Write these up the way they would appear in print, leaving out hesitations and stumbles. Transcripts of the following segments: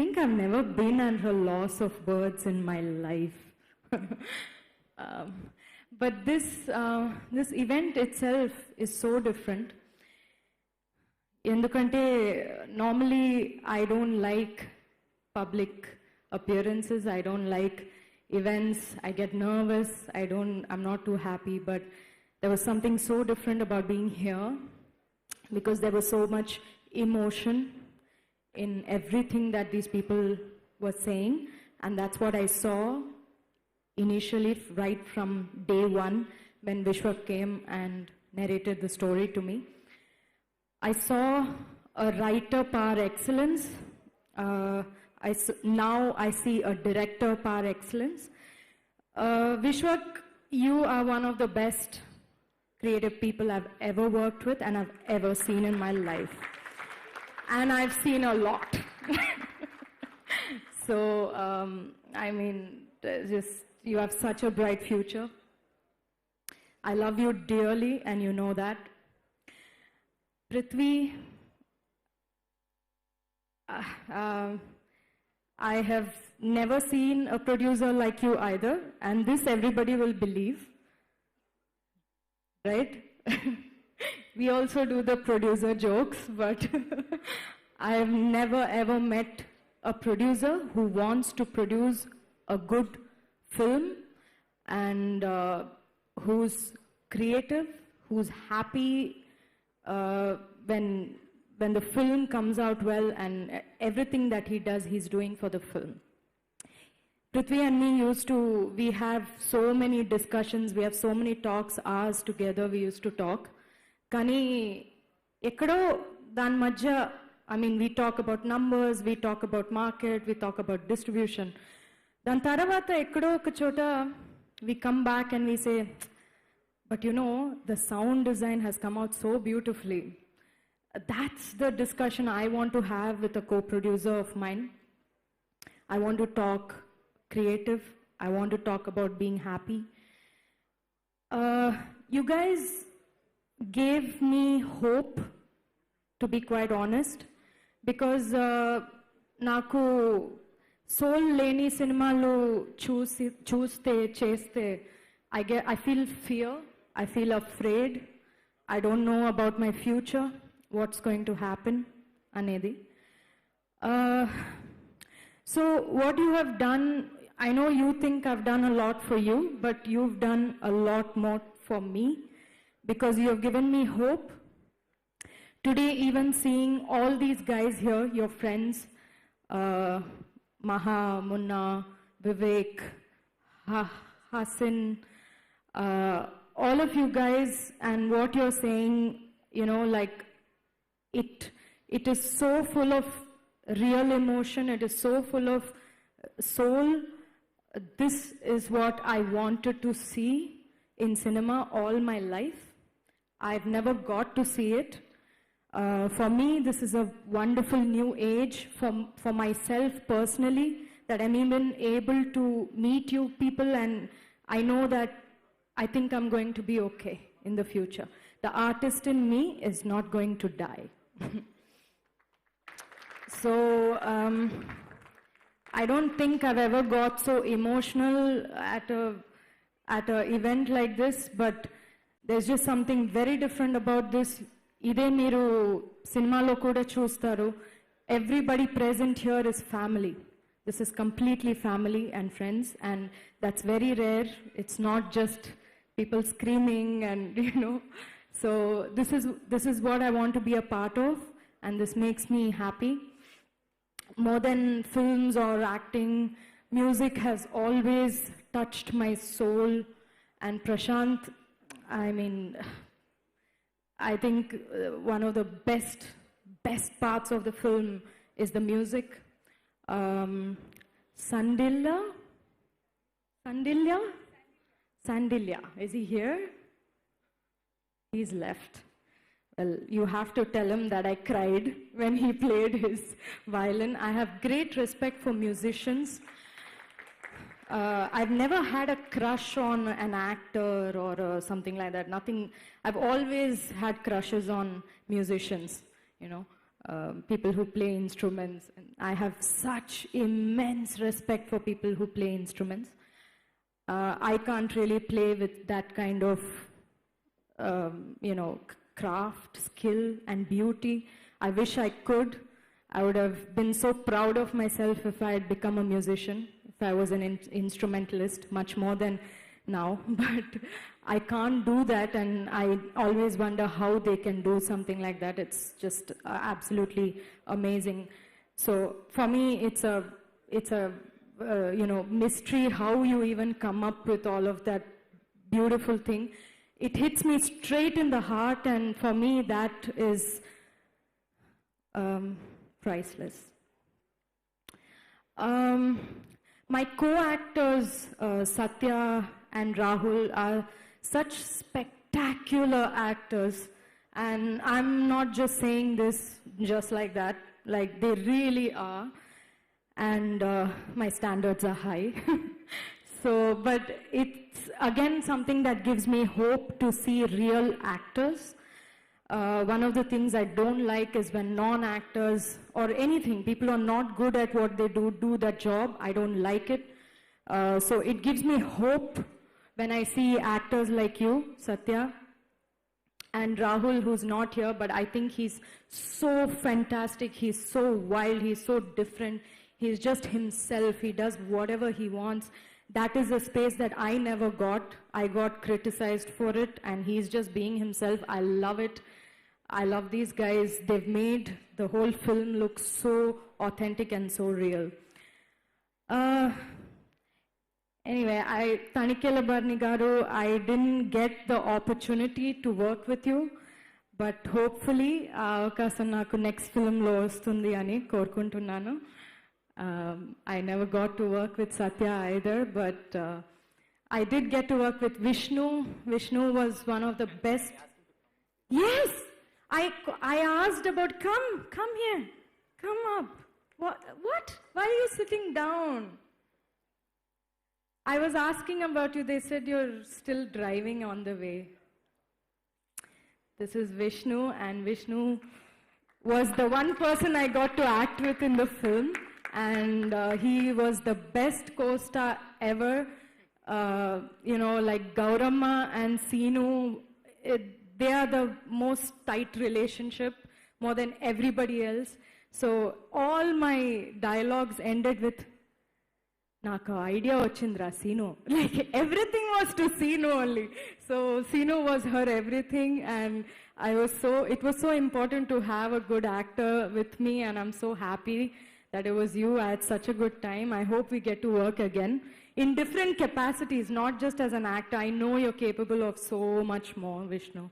think I've never been under a loss of words in my life. But this event itself is so different. Endukante normally I don't like public appearances. I don't like events. I get nervous. I'm not too happy. But there was something so different about being here because there was so much emotion in everything that these people were saying. And that's what I saw initially, right from day one, when Vishwa came and narrated the story to me. I saw a writer par excellence. Now I see a director par excellence. Vishwak, you are one of the best creative people I've ever worked with and I've ever seen in my life. And I've seen a lot. So, I mean, you have such a bright future. I love you dearly, and you know that. Prithvi, I have never seen a producer like you either, and this everybody will believe, right? We also do the producer jokes, but I have never ever met a producer who wants to produce a good film and who's creative, who's happy when the film comes out well, and everything that he does, he's doing for the film. Prithvi and me we have so many discussions, we have so many talks, hours together we used to talk. Kani, ekkado dan madhya, I mean, we talk about numbers, we talk about market, we talk about distribution. Dan taravata ekkado oka chota, we come back and we say, but you know, the sound design has come out so beautifully. That's the discussion I want to have with a co-producer of mine. I want to talk creative. I want to talk about being happy. You guys gave me hope, to be quite honest, because naku soul leni cinemalu chuste cheste, I feel fear, I feel afraid, I don't know about my future, what's going to happen, anedi. So what you have done, I know you think I've done a lot for you, but you've done a lot more for me because you have given me hope. Today, even seeing all these guys here, your friends, Maha, Munna, Vivek, Hasan, all of you guys, and what you're saying, you know, like it is so full of real emotion, it is so full of soul. This is what I wanted to see in cinema all my life. I've never got to see it. For me, this is a wonderful new age for myself personally, that I'm even able to meet you people, and I know that I think I'm going to be okay in the future. The artist in me is not going to die. So, I don't think I've ever got so emotional at a event like this, but there's just something very different about this. Ide meeru cinemalo kuda chustaru. Everybody present here is family. This is completely family and friends, and that's very rare. It's not just people screaming and, you know. So this is what I want to be a part of, and this makes me happy. More than films or acting, music has always touched my soul. And Prashant, I mean, I think one of the best parts of the film is the music. Sandilya, is he here? He's left. Well, you have to tell him that I cried when he played his violin. I have great respect for musicians. I've never had a crush on an actor or something like that. Nothing. I've always had crushes on musicians, you know. people who play instruments. And I have such immense respect for people who play instruments. I can't really play with that kind of, craft, skill, and beauty. I wish I could. I would have been so proud of myself if I had become a musician, if I was an instrumentalist, much more than now. But I can't do that, and I always wonder how they can do something like that. It's just absolutely amazing. So for me, it's a mystery how you even come up with all of that beautiful thing. It hits me straight in the heart, and for me, that is priceless. My co-actors, Satya and Rahul, are such spectacular actors, and I'm not just saying this just like that, like they really are, and my standards are high. So, but it's again something that gives me hope to see real actors. One of the things I don't like is when non-actors or anything, people who are not good at what they do that job. I don't like it. So it gives me hope when I see actors like you, Satya, and Rahul, who's not here, but I think he's so fantastic, he's so wild, he's so different, he's just himself, he does whatever he wants. That is a space that I never got. I got criticized for it, and he's just being himself. I love it. I love these guys. They've made the whole film look so authentic and so real. Anyway, Tanikela Barnigaru, I didn't get the opportunity to work with you, but hopefully, avakasam naaku next film lo vastundi ani korukuntunnanu. I never got to work with Satya either, but I did get to work with Vishnu. Vishnu was one of the best. Yes, I asked about, come here, come up. What? Why are you sitting down? I was asking about you. They said you're still driving on the way. This is Vishnu, and Vishnu was the one person I got to act with in the film. And he was the best co-star ever. Like Gauramma and Seenu, they are the most tight relationship, more than everybody else. So all my dialogues ended with, Naka idea ochindra Seenu. Like everything was to Seenu only. So Seenu was her everything, and it was so important to have a good actor with me, and I'm so happy that it was you. I had such a good time. I hope we get to work again in different capacities, not just as an actor. I know you're capable of so much more, Vishnu.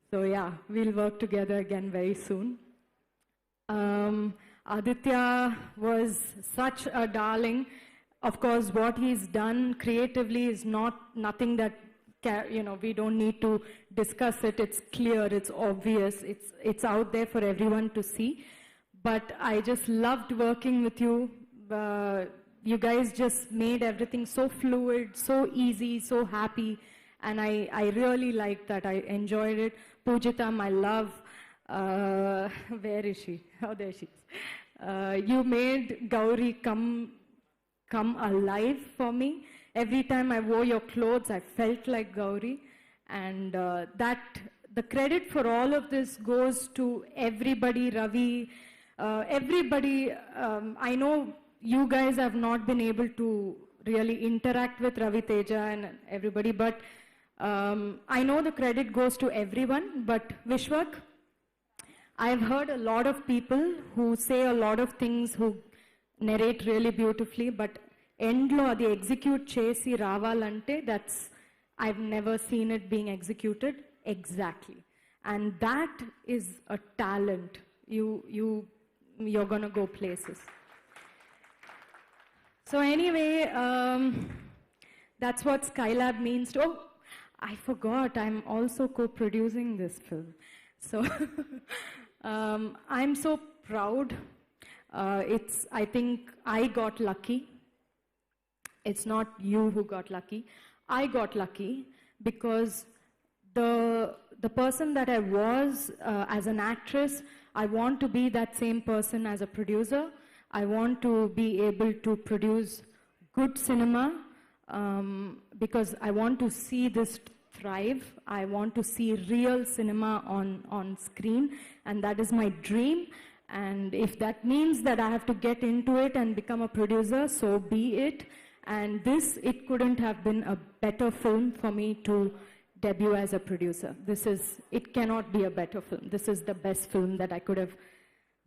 So yeah, we'll work together again very soon. Aditya was such a darling. Of course, what he's done creatively is nothing that, we don't need to discuss it. It's clear, it's obvious, it's out there for everyone to see. But I just loved working with you. You guys just made everything so fluid, so easy, so happy. And I really liked that. I enjoyed it. Pujita, my love. Where is she? Oh, there she is. You made Gauri come alive for me. Every time I wore your clothes, I felt like Gauri. And the credit for all of this goes to everybody, Ravi, everybody. I know you guys have not been able to really interact with Ravi Teja and everybody, but I know the credit goes to everyone. But Vishwak, I've heard a lot of people who say a lot of things, who narrate really beautifully, but endlo adi execute chesi ravalante, I've never seen it being executed exactly. And that is a talent. You're gonna go places. So anyway, that's what Skylab means. Oh, I forgot, I'm also co-producing this film. So I'm so proud. I think I got lucky. It's not you who got lucky. I got lucky because the person that I was as an actress, I want to be that same person as a producer. I want to be able to produce good cinema because I want to see this thrive. I want to see real cinema on screen, and that is my dream. And if that means that I have to get into it and become a producer, so be it. And this, it couldn't have been a better film for me to debut as a producer. It cannot be a better film. This is the best film that I could have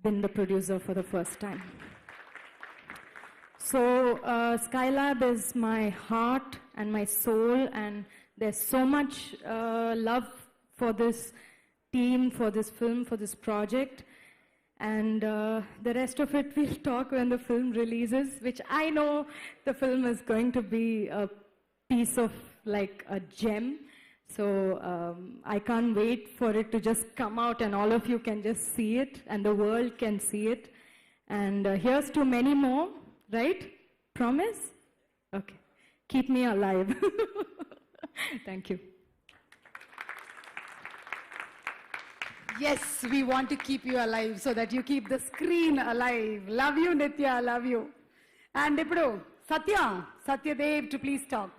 been the producer for the first time. So Skylab is my heart and my soul, and there's so much love for this team, for this film, for this project. And the rest of it we'll talk when the film releases, which I know the film is going to be a piece of like a gem. So I can't wait for it to just come out and all of you can just see it and the world can see it. And here's to many more, right? Promise? Okay. Keep me alive. Thank you. Yes, we want to keep you alive so that you keep the screen alive. Love you, Nitya, love you. And ఇప్పుడు Satyadev to please talk.